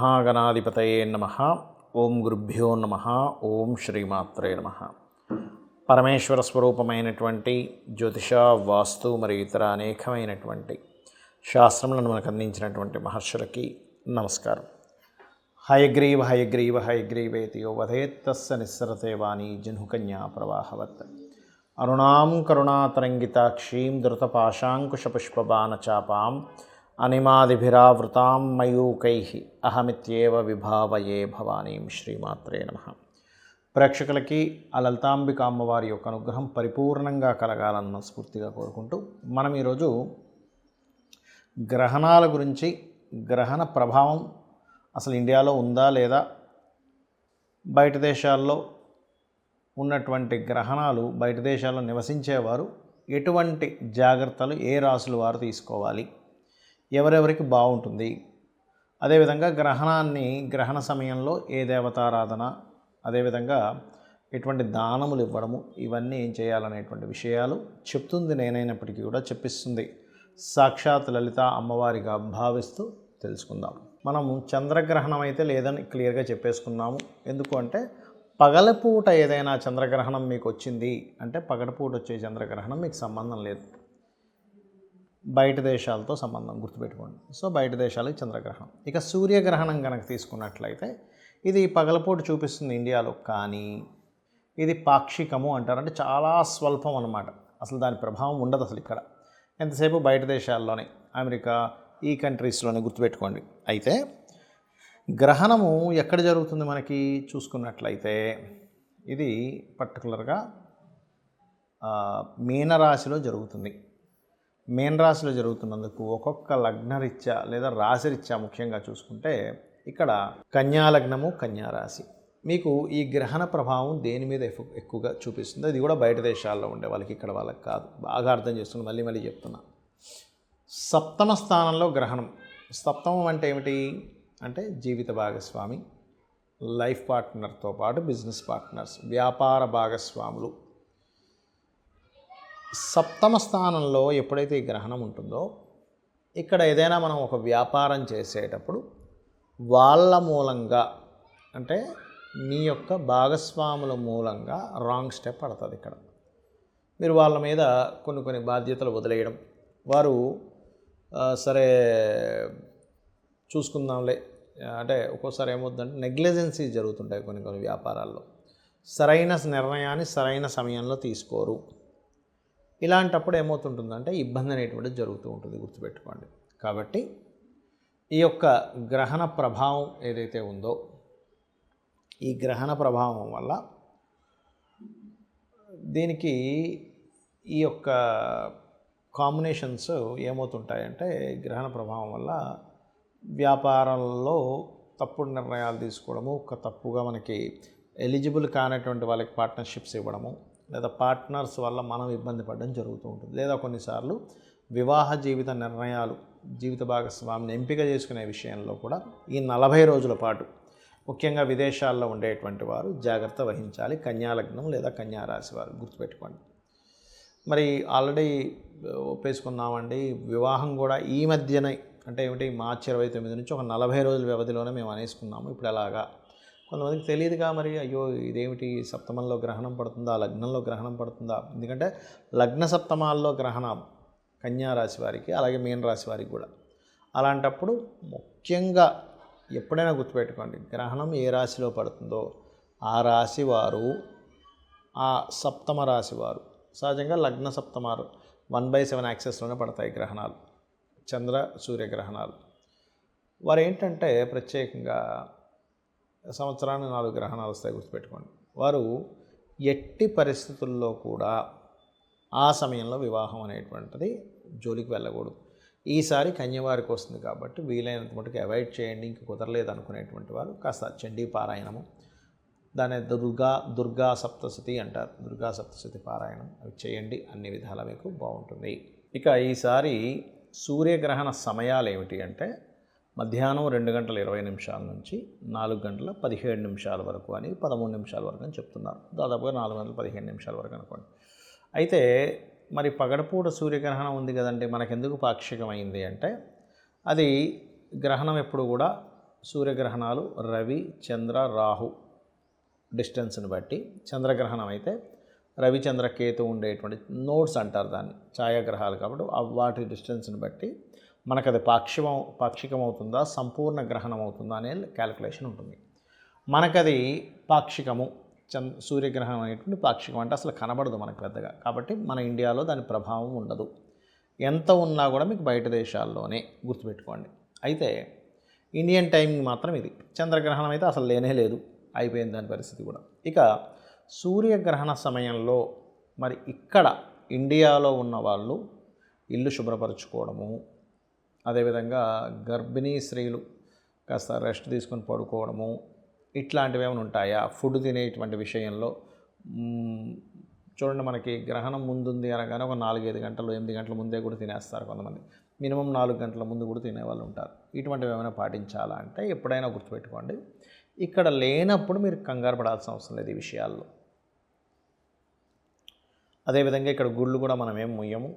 శ్రీమహాగణాధిపతయే నమః. ఓం గురుభ్యో నమః. ఓం శ్రీమాత్రే నమః. పరమేశ్వర స్వరూపమైనటువంటి జ్యోతిష, వాస్తు మరియు ఇతర అనేకమైనటువంటి శాస్త్రములను మనకు అందించినటువంటి మహర్షులకి నమస్కారం. హయగ్రీవ హయగ్రీవ హయగ్రీవేతి యో వదేత్తస్య నిస్సరతే వాణి జహ్నుకన్యా ప్రవాహవత్. అరుణాం కరుణాతరంగితాక్షీం ధృతపాశాంకుశపుష్పబాణచాపాం అనిమాదిభిరావృతాం మయూకైః అహమిత్యేవ విభావయే భవానీం. శ్రీమాత్రే నమః. ప్రేక్షకులకి ఆ లలితాంబిక అమ్మవారి యొక్క అనుగ్రహం పరిపూర్ణంగా కలగాలని మనస్ఫూర్తిగా కోరుకుంటూ మనం ఈరోజు గ్రహణాల గురించి, గ్రహణ ప్రభావం అసలు ఇండియాలో ఉందా లేదా, బయట దేశాల్లో ఉన్నటువంటి గ్రహణాలు, బయట దేశాల్లో నివసించేవారు ఎటువంటి జాగ్రత్తలు ఏ రాసుల వారు తీసుకోవాలి, ఎవరెవరికి బాగుంటుంది, అదేవిధంగా గ్రహణ సమయంలో ఏ దేవతారాధన, అదేవిధంగా ఎటువంటి దానములు ఇవ్వడము, ఇవన్నీ ఏం చేయాలనేటువంటి విషయాలు చెప్తుంది నేనైనప్పటికీ కూడా చెప్పిస్తుంది సాక్షాత్ లలిత అమ్మవారిగా భావిస్తూ తెలుసుకుందాం. మనము చంద్రగ్రహణం అయితే లేదని క్లియర్గా చెప్పేసుకున్నాము. ఎందుకు అంటే పగలపూట ఏదైనా చంద్రగ్రహణం మీకు వచ్చింది అంటే పగలపూట వచ్చే చంద్రగ్రహణం మీకు సంబంధం లేదు, బయట దేశాలతో సంబంధం, గుర్తుపెట్టుకోండి. సో బయట దేశాలకు చంద్రగ్రహణం. ఇక సూర్యగ్రహణం కనుక తీసుకున్నట్లయితే ఇది పగలపూట చూపిస్తుంది ఇండియాలో, కానీ ఇది పాక్షికము అంటారు. అంటే చాలా స్వల్పం అన్నమాట. అసలు దాని ప్రభావం ఉండదు అసలు ఇక్కడ, ఎంతసేపు బయట దేశాల్లోనే, అమెరికా ఈ కంట్రీస్లోనే, గుర్తుపెట్టుకోండి. అయితే గ్రహణము ఎక్కడ జరుగుతుంది మనకి చూసుకున్నట్లయితే ఇది పర్టికులర్గా మీనరాశిలో జరుగుతుంది. మీనరాశిలో జరుగుతున్నందుకు ఒక్కొక్క లగ్నరీత్యా లేదా రాశిరీత్యా ముఖ్యంగా చూసుకుంటే ఇక్కడ కన్యాలగ్నము, కన్యారాశి మీకు ఈ గ్రహణ ప్రభావం దేని మీద ఎక్కువగా చూపిస్తుంది. అది కూడా బయట దేశాల్లో ఉండే వాళ్ళకి, ఇక్కడ వాళ్ళకి కాదు. బాగా అర్థం చేస్తుంది, మళ్ళీ మళ్ళీ చెప్తున్నా. సప్తమ స్థానంలో గ్రహణం. సప్తమం అంటే ఏమిటి అంటే జీవిత భాగస్వామి, లైఫ్ పార్ట్నర్తో పాటు బిజినెస్ పార్ట్నర్స్, వ్యాపార భాగస్వాములు. సప్తమ స్థానంలో ఎప్పుడైతే ఈ గ్రహణం ఉంటుందో ఇక్కడ ఏదైనా మనం ఒక వ్యాపారం చేసేటప్పుడు వాళ్ళ మూలంగా, అంటే మీ యొక్క భాగస్వాముల మూలంగా రాంగ్ స్టెప్ పడుతుంది. ఇక్కడ మీరు వాళ్ళ మీద కొన్ని బాధ్యతలు వదిలేయడం, వారు సరే చూసుకుందాంలే అంటే ఒక్కోసారి ఏమవుతుందంటే నెగ్లిజెన్సీ జరుగుతుంటాయి కొన్ని వ్యాపారాల్లో. సరైన నిర్ణయాన్ని సరైన సమయంలో తీసుకోరు. ఇలాంటప్పుడు ఏమవుతుంటుందంటే ఇబ్బంది అనేటువంటిది జరుగుతూ ఉంటుంది, గుర్తుపెట్టుకోండి. కాబట్టి ఈ యొక్క గ్రహణ ప్రభావం ఏదైతే ఉందో, ఈ గ్రహణ ప్రభావం వల్ల దీనికి ఈ యొక్క కాంబినేషన్స్ ఏమవుతుంటాయంటే గ్రహణ ప్రభావం వల్ల వ్యాపారాల్లో తప్పుడు నిర్ణయాలు తీసుకోవడము, తప్పుగా మనకి ఎలిజిబుల్ కానటువంటి వాళ్ళకి పార్ట్నర్షిప్స్ ఇవ్వడము, లేదా పార్ట్నర్స్ వల్ల మనం ఇబ్బంది పడడం జరుగుతూ ఉంటుంది. లేదా కొన్నిసార్లు వివాహ జీవిత నిర్ణయాలు, జీవిత భాగస్వామిని ఎంపిక చేసుకునే విషయంలో కూడా ఈ 40 రోజుల పాటు ముఖ్యంగా విదేశాల్లో ఉండేటువంటి వారు జాగ్రత్త వహించాలి. కన్యాలగ్నం లేదా కన్యారాశి వారు, గుర్తుపెట్టుకోండి. మరి ఆల్రెడీ ఒప్పేసుకున్నామండి, వివాహం కూడా ఈ మధ్యనే, అంటే ఏమిటి మార్చి 29 నుంచి ఒక 40 రోజుల వ్యవధిలోనే మేము అనేసుకున్నాము. ఇప్పుడు ఎలాగా కొంతమందికి తెలియదుగా, మరి అయ్యో ఇదేమిటి సప్తమంలో గ్రహణం పడుతుందా, లగ్నంలో గ్రహణం పడుతుందా. ఎందుకంటే లగ్న సప్తమాల్లో గ్రహణం కన్యారాశి వారికి, అలాగే మీన రాశి వారికి కూడా. అలాంటప్పుడు ముఖ్యంగా ఎప్పుడైనా గుర్తుపెట్టుకోండి, గ్రహణం ఏ రాశిలో పడుతుందో ఆ రాశి వారు, ఆ సప్తమ రాశి వారు, సహజంగా లగ్న సప్తమాలు 1/7 యాక్సెస్లోనే పడతాయి గ్రహణాలు, చంద్ర సూర్యగ్రహణాలు. వారు ఏంటంటే ప్రత్యేకంగా సంవత్సరానికి 4 గ్రహణాలు వస్తాయి, గుర్తుపెట్టుకోండి. వారు ఎట్టి పరిస్థితుల్లో కూడా ఆ సమయంలో వివాహం అనేటువంటిది జోలికి వెళ్ళకూడదు. ఈసారి కన్యవారికి వస్తుంది కాబట్టి వీలైనంత మటుకు అవాయిడ్ చేయండి. ఇంక కుదరలేదు అనుకునేటువంటి వారు కాస్త చండీ పారాయణము, దాన్ని దుర్గా సప్తశతి అంటారు, దుర్గా సప్తశతి పారాయణం, అవి చేయండి. అన్ని విధాలా మీకు బాగుంటుంది. ఇక ఈసారి సూర్యగ్రహణ సమయాలు ఏమిటి అంటే మధ్యాహ్నం 2:20 నుంచి 4:17 వరకు అని, 13 నిమిషాల వరకు అని చెప్తున్నారు. దాదాపుగా 4:15 వరకు అనుకోండి. అయితే మరి పగడపూట సూర్యగ్రహణం ఉంది కదండి, మనకెందుకు పాక్షికమైంది అంటే అది గ్రహణం ఎప్పుడు కూడా సూర్యగ్రహణాలు రవి, చంద్ర, రాహు డిస్టెన్స్ని బట్టి, చంద్రగ్రహణం అయితే రవి, చంద్ర, కేతు ఉండేటువంటి నోడ్స్ అంటారు దాన్ని, ఛాయాగ్రహాలు కాబట్టి వాటి డిస్టెన్స్ని బట్టి మనకు అది పాక్షికం అవుతుందా, సంపూర్ణ గ్రహణం అవుతుందా అనే క్యాలిక్యులేషన్ ఉంటుంది. మనకది పాక్షికము, సూర్యగ్రహణం అనేటువంటి పాక్షికం అంటే అసలు కనబడదు మనకు పెద్దగా, కాబట్టి మన ఇండియాలో దాని ప్రభావం ఉండదు. ఎంత ఉన్నా కూడా మీకు బయట దేశాల్లోనే గుర్తుపెట్టుకోండి. అయితే ఇండియన్ టైమింగ్ మాత్రం ఇది. చంద్రగ్రహణం అయితే అసలు లేనే లేదు, అయిపోయింది దాని పరిస్థితి కూడా. ఇక సూర్యగ్రహణ సమయంలో మరి ఇక్కడ ఇండియాలో ఉన్న వాళ్ళు ఇల్లు శుభ్రపరచుకోవడము, అదేవిధంగా గర్భిణీ స్త్రీలు కాస్త రెస్ట్ తీసుకొని పడుకోవడము, ఇట్లాంటివి ఏమైనా ఉంటాయా? ఫుడ్ తినేటువంటి విషయంలో చూడండి, మనకి గ్రహణం ముందుంది అనగానే ఒక 4-5 గంటలు 8 గంటల ముందే కూడా తినేస్తారు కొంతమంది, మినిమం 4 గంటల ముందు కూడా తినేవాళ్ళు ఉంటారు. ఇటువంటివి ఏమైనా పాటించాలా అంటే ఎప్పుడైనా గుర్తుపెట్టుకోండి, ఇక్కడ లేనప్పుడు మీరు కంగారు పడాల్సిన అవసరం లేదు ఈ విషయాల్లో. అదేవిధంగా ఇక్కడ గుళ్ళు కూడా మనం ఏం ముయ్యము.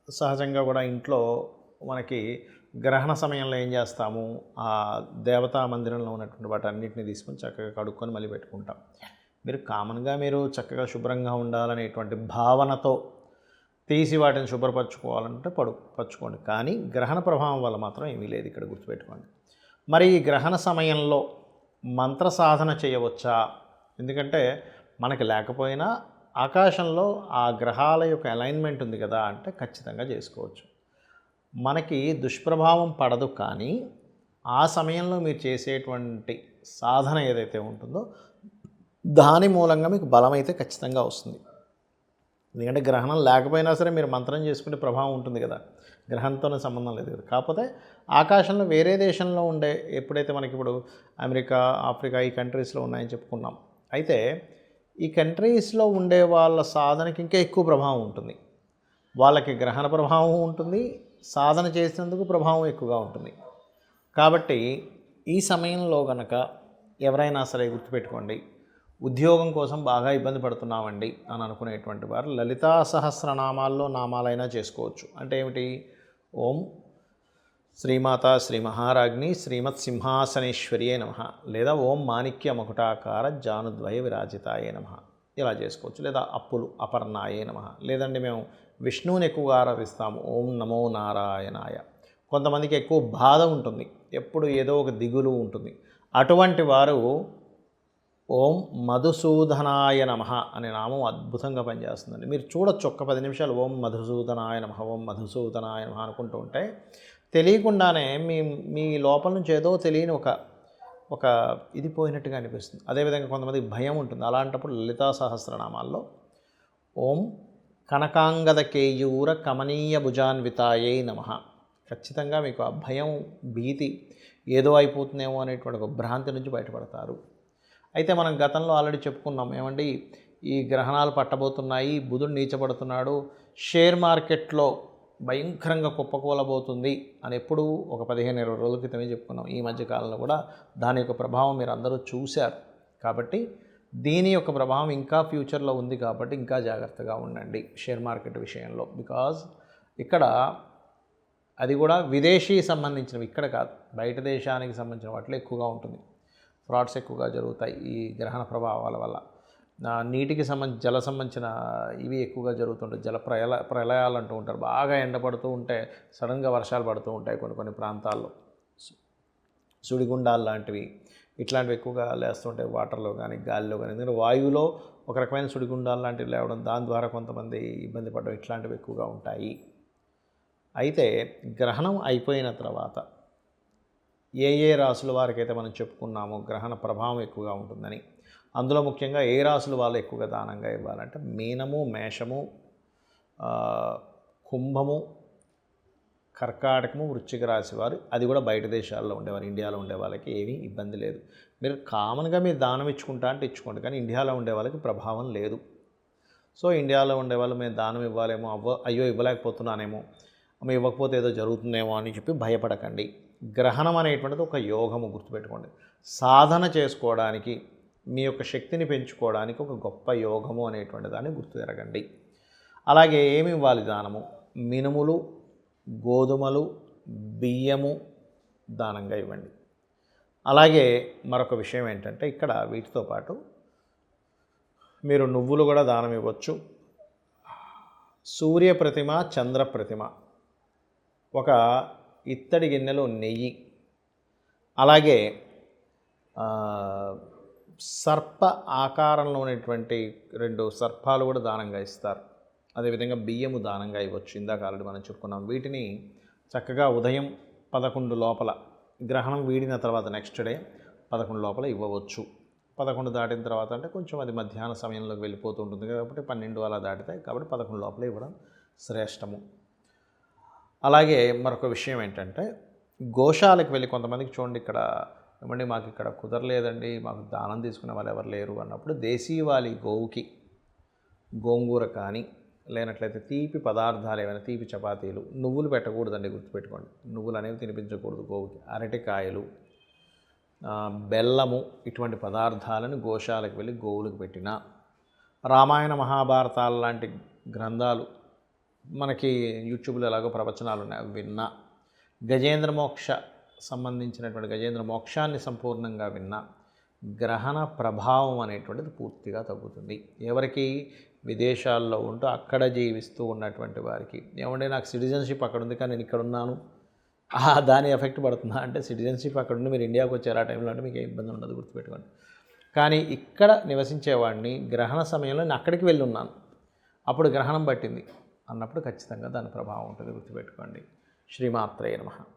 సహజంగా కూడా ఇంట్లో మనకి గ్రహణ సమయంలో ఏం చేస్తాము, ఆ దేవతా మందిరంలో ఉన్నటువంటి వాటి అన్నింటినీ తీసుకొని చక్కగా కడుక్కొని మళ్ళీ పెట్టుకుంటాం. మీరు కామన్గా మీరు చక్కగా శుభ్రంగా ఉండాలనేటువంటి భావనతో తీసి వాటిని శుభ్రపరచుకోవాలంటే పరచుకోండి. కానీ గ్రహణ ప్రభావం వల్ల మాత్రం ఏమీ లేదు, ఇక్కడ గుర్తుపెట్టుకోండి. మరి ఈ గ్రహణ సమయంలో మంత్ర సాధన చేయవచ్చా? ఎందుకంటే మనకి లేకపోయినా ఆకాశంలో ఆ గ్రహాల యొక్క అలైన్మెంట్ ఉంది కదా అంటే ఖచ్చితంగా చేసుకోవచ్చు. మనకి దుష్ప్రభావం పడదు, కానీ ఆ సమయంలో మీరు చేసేటువంటి సాధన ఏదైతే ఉంటుందో దాని మూలంగా మీకు బలం అయితే ఖచ్చితంగా వస్తుంది. ఎందుకంటే గ్రహణం లేకపోయినా సరే మీరు మంత్రం చేసుకుంటే ప్రభావం ఉంటుంది కదా, గ్రహంతోనే సంబంధం లేదు కదా. కాకపోతే ఆకాశంలో వేరే దేశంలో ఉండే, ఎప్పుడైతే మనకి ఇప్పుడు అమెరికా, ఆఫ్రికా ఈ కంట్రీస్లో ఉన్నాయని చెప్పుకున్నాం, అయితే ఈ కంట్రీస్లో ఉండే వాళ్ళ సాధనకి ఇంకా ఎక్కువ ప్రభావం ఉంటుంది. వాళ్ళకి గ్రహణ ప్రభావం ఉంటుంది, సాధన చేసేందుకు ప్రభావం ఎక్కువగా ఉంటుంది. కాబట్టి ఈ సమయంలో కనుక ఎవరైనా సరే గుర్తుపెట్టుకోండి, ఉద్యోగం కోసం బాగా ఇబ్బంది పడుతున్నామండి అని అనుకునేటువంటి వారు లలితా సహస్రనామాల్లో నామాలైనా చేసుకోవచ్చు. అంటే ఏమిటి? ఓం శ్రీమాత శ్రీ మహారాజ్ఞి శ్రీమత్ సింహాసనేశ్వర్యే నమః, లేదా ఓం మాణిక్య మకుటాకార జానుద్వయ విరాజితాయే నమః, ఇలా చేసుకోవచ్చు. లేదా అప్పులు అపర్ణాయే నమః, లేదండి మేము విష్ణువుని ఎక్కువగా ఆరాధిస్తాము, ఓం నమో నారాయణాయ. కొంతమందికి ఎక్కువ బాధ ఉంటుంది, ఎప్పుడు ఏదో ఒక దిగులు ఉంటుంది, అటువంటి వారు ఓం మధుసూదనాయ నమః అనే నామం అద్భుతంగా పనిచేస్తుందండి. మీరు చూడొచ్చు, ఒక్క 10 నిమిషాలు ఓం మధుసూదనాయ నమః ఓం మధుసూదనాయ నమః అనుకుంటూ ఉంటే తెలియకుండానే మీ లోపల నుంచి ఏదో తెలియని ఒక ఇది పోయినట్టుగా అనిపిస్తుంది. అదేవిధంగా కొంతమందికి భయం ఉంటుంది, అలాంటప్పుడు లలితా సహస్రనామాల్లో ఓం కనకాంగద కేయూర కమనీయ భుజాన్వితాయే నమః, ఖచ్చితంగా మీకు ఆ భయం, భీతి ఏదో అయిపోతుందేమో అనేటువంటి ఒక భ్రాంతి నుంచి బయటపడతారు. అయితే మనం గతంలో ఆల్రెడీ చెప్పుకున్నాం, ఏమండి ఈ గ్రహణాలు పట్టబోతున్నాయి, బుధుడు నీచబడుతున్నాడు, షేర్ మార్కెట్లో భయంకరంగా కుప్పకూలబోతుంది అని ఎప్పుడు ఒక 15-20 రోజుల క్రితమే చెప్పుకున్నాం. ఈ మధ్యకాలంలో కూడా దాని యొక్క ప్రభావం మీరు అందరూ చూశారు. కాబట్టి దీని యొక్క ప్రభావం ఇంకా ఫ్యూచర్లో ఉంది, కాబట్టి ఇంకా జాగ్రత్తగా ఉండండి షేర్ మార్కెట్ విషయంలో. బికాజ్ ఇక్కడ అది కూడా విదేశీ సంబంధించినవి, ఇక్కడ కాదు, బయట దేశానికి సంబంధించిన వాటిలో ఎక్కువగా ఉంటుంది. ఫ్రాడ్స్ ఎక్కువగా జరుగుతాయి ఈ గ్రహణ ప్రభావాల వల్ల. నీటికి జల సంబంధించిన ఇవి ఎక్కువగా జరుగుతుంటాయి. ప్రళయాలు అంటూ ఉంటారు. బాగా ఎండపడుతూ ఉంటే సడన్గా వర్షాలు పడుతూ ఉంటాయి కొన్ని ప్రాంతాల్లో. సుడిగుండాలు లాంటివి ఇట్లాంటివి ఎక్కువగా లేస్తుంటాయి వాటర్లో కానీ గాలిలో కానీ. ఎందుకంటే వాయువులో ఒక రకమైన సుడిగుండాలు లాంటివి లేవడం, దాని ద్వారా కొంతమంది ఇబ్బంది పడడం, ఇట్లాంటివి ఎక్కువగా ఉంటాయి. అయితే గ్రహణం అయిపోయిన తర్వాత ఏ రాసుల వారికైతే మనం చెప్పుకున్నామో గ్రహణ ప్రభావం ఎక్కువగా ఉంటుందని, అందులో ముఖ్యంగా ఏ రాసుల వాళ్ళు ఎక్కువగా దానంగా ఇవ్వాలంటే మీనము, మేషము, కుంభము, కర్కాటకము, వృశ్చిక రాశి వారు. అది కూడా బయట దేశాల్లో ఉండేవారు, ఇండియాలో ఉండే వాళ్ళకి ఏమీ ఇబ్బంది లేదు. మీరు కామన్గా మీరు దానం ఇచ్చుకుంటా అంటే ఇచ్చుకోండి, కానీ ఇండియాలో ఉండే వాళ్ళకి ప్రభావం లేదు. సో ఇండియాలో ఉండేవాళ్ళు మేము దానం ఇవ్వాలేమో, అయ్యో ఇవ్వలేకపోతున్నానేమో, మేము ఇవ్వకపోతే ఏదో జరుగుతుందేమో అని చెప్పి భయపడకండి. గ్రహణం అనేటువంటిది ఒక యోగము, గుర్తుపెట్టుకోండి. సాధన చేసుకోవడానికి, మీ యొక్క శక్తిని పెంచుకోవడానికి ఒక గొప్ప యోగము అనేటువంటి దాన్ని గుర్తు ఎరగండి. అలాగే ఏమి ఇవ్వాలి దానము? మినుములు, గోధుమలు, బియ్యము దానంగా ఇవ్వండి. అలాగే మరొక విషయం ఏంటంటే ఇక్కడ వీటితో పాటు మీరు నువ్వులు కూడా దానం ఇవ్వచ్చు. సూర్య ప్రతిమ, చంద్ర ప్రతిమ, ఒక ఇత్తడి గిన్నెలో నెయ్యి, అలాగే సర్ప ఆకారంలో ఉన్నటువంటి 2 సర్పాలు కూడా దానంగా ఇస్తారు. అదేవిధంగా బియ్యము దానంగా ఇవ్వచ్చు. ఇందాక ఆల్రెడీ మనం చెప్పుకున్నాం. వీటిని చక్కగా ఉదయం 11 లోపల, గ్రహణం వీడిన తర్వాత నెక్స్ట్ డే 11 లోపల ఇవ్వవచ్చు. 11 దాటిన తర్వాత అంటే కొంచెం అది మధ్యాహ్న సమయంలోకి వెళ్ళిపోతూ ఉంటుంది కాబట్టి 12 అలా దాటితాయి కాబట్టి 11 లోపల ఇవ్వడం శ్రేష్టము. అలాగే మరొక విషయం ఏంటంటే గోశాలకు వెళ్ళి కొంతమందికి చూడండి, ఇక్కడ ఏమండి మాకు ఇక్కడ కుదరలేదండి, మాకు దానం తీసుకునే వాళ్ళు ఎవరు లేరు అన్నప్పుడు దేశీవాలి గోవుకి గోంగూర కానీ లేనట్లయితే తీపి పదార్థాలు ఏమైనా, తీపి చపాతీలు, నువ్వులు పెట్టకూడదండి, గుర్తుపెట్టుకోండి. నువ్వులు అనేవి తినిపించకూడదు గోవుకి. అరటికాయలు, బెల్లము, ఇటువంటి పదార్థాలను గోశాలకు వెళ్ళి గోవులకు పెట్టిన, రామాయణ మహాభారతాల లాంటి గ్రంథాలు మనకి యూట్యూబ్లో ఎలాగో ప్రవచనాలు ఉన్నాయి, అవి విన్నా, గజేంద్ర మోక్ష సంబంధించినటువంటి గజేంద్ర మోక్షాన్ని సంపూర్ణంగా విన్నా గ్రహణ ప్రభావం అనేటువంటిది పూర్తిగా తగ్గుతుంది. ఎవరికి విదేశాల్లో ఉంటూ అక్కడ జీవిస్తూ ఉన్నటువంటి వారికి, ఏమంటే నాకు సిటిజన్షిప్ అక్కడ ఉంది కానీ నేను ఇక్కడ ఉన్నాను, దాని ఎఫెక్ట్ పడుతుందా అంటే సిటిజన్షిప్ అక్కడ ఉండి మీరు ఇండియాకి వచ్చారు ఆ టైంలో అంటే మీకు ఏ ఇబ్బంది ఉండదు, గుర్తుపెట్టుకోండి. కానీ ఇక్కడ నివసించేవాడిని గ్రహణ సమయంలో నేను అక్కడికి వెళ్ళి ఉన్నాను, అప్పుడు గ్రహణం పట్టింది అన్నప్పుడు ఖచ్చితంగా దాని ప్రభావం ఉంటుంది, గుర్తుపెట్టుకోండి. శ్రీమాత్రేయ నమః.